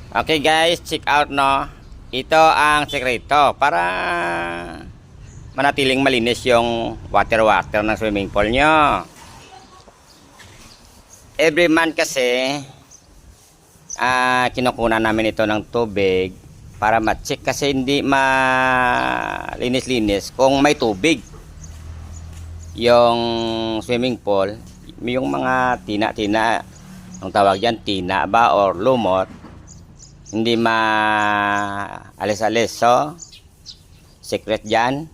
Okay guys, check out no. Ito ang sekreto para manatiling malinis yung water ng swimming pool nyo. Every month kasi kinukunan namin ito ng tubig para ma-check kasi hindi malinis-linis kung may tubig yung swimming pool. Yung mga tina-tina, ang tawag dyan, tina ba or lumot, hindi maalis-alis. So secret dyan,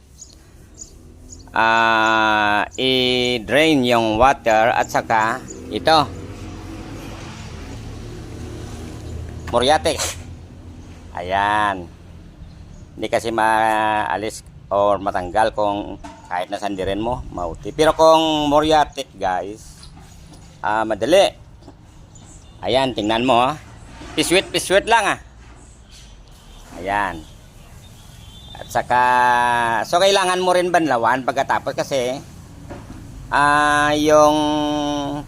i-drain yung water at saka ito muriatic. Ayan, hindi kasi maalis or matanggal kung kahit na sandirin mo mauti. Pero kung muriatic guys, madali. Ayan, tingnan mo. Piswit lang Ayan. At saka, so kailangan mo rin banlawan pagkatapos kasi yung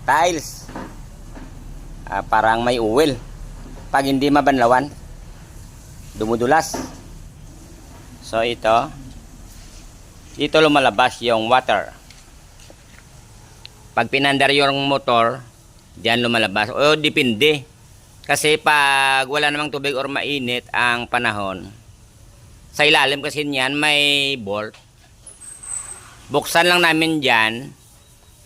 tiles parang may uwil. Pag hindi mabanlawan, dumudulas. So dito lumalabas yung water. Pag pinandar yung motor, diyan lumalabas. O depende. Kasi pag wala namang tubig or mainit ang panahon, sa ilalim kasi niyan may bolt. Buksan lang namin diyan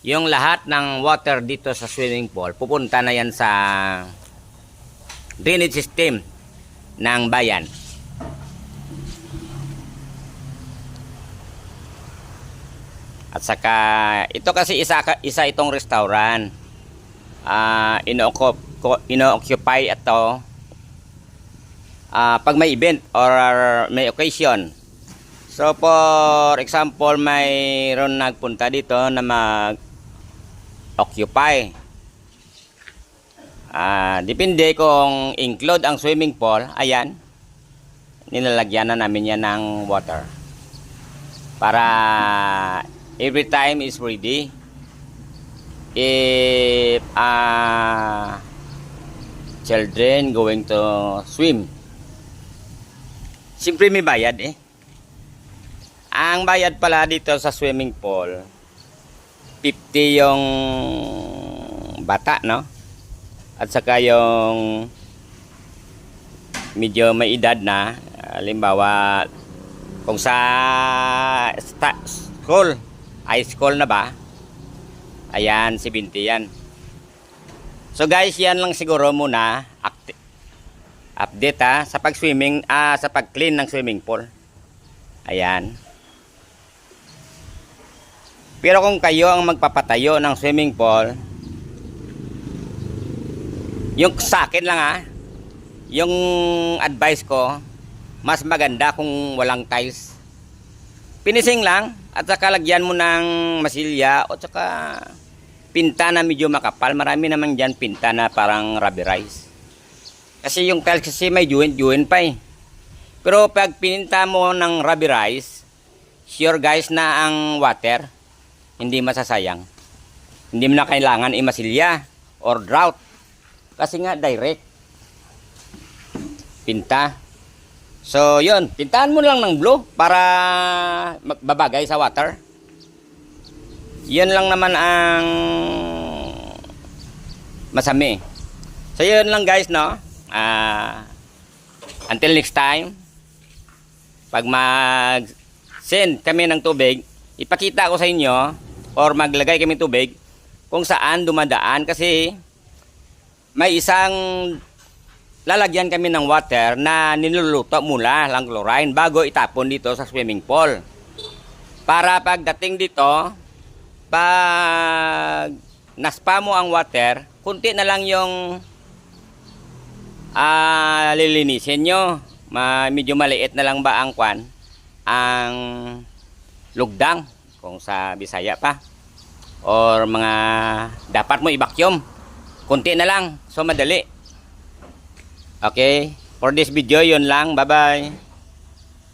yung lahat ng water dito sa swimming pool. Pupunta na yan sa drainage system ng bayan. At saka ito kasi isa itong restaurant. Ino-occupy ito pag may event or may occasion. So for example, mayroon nagpunta dito na mag-occupy. Depende kung include ang swimming pool. Ayan, nilalagyan na namin yan ng water para every time is ready. If children going to swim, siyempre may bayad Ang bayad pala dito sa swimming pool, 50 yung bata, no? At saka yung medyo may edad na, halimbawa kung sa school, high school na ba, ayan, 70 yan. So guys, yan lang siguro muna update sa pag-swimming, sa pag-clean ng swimming pool. Ayan. Pero kung kayo ang magpapatayo ng swimming pool, yung sa akin lang yung advice ko, mas maganda kung walang tiles. Finishing lang at saka lagyan mo ng masilya o saka pinta na medyo makapal. Marami naman dyan pinta na parang rubberized. Kasi yung tiles kasi may joint pa Pero pag pininta mo ng rubberized, sure guys na ang water hindi masasayang. Hindi mo na kailangan i-masilya or drought. Kasi nga direct pinta. So yun, pintahan mo lang ng blue para magbabagay sa water. Yun lang naman ang masami. So yun lang guys, no? Until next time, pag mag-send kami ng tubig, ipakita ko sa inyo or maglagay kami tubig kung saan dumadaan kasi may isang lalagyan kami ng water na niluluto mula lang chlorine bago itapon dito sa swimming pool. Para pagdating dito, pag naspa mo ang water, kunti na lang yung lilinisin nyo. Medyo maliit na lang ba ang ang lugdang kung sa Bisaya pa. Or mga dapat mo i-vacuum. Kunti na lang, so madali. Okay, for this video yun lang. Bye bye.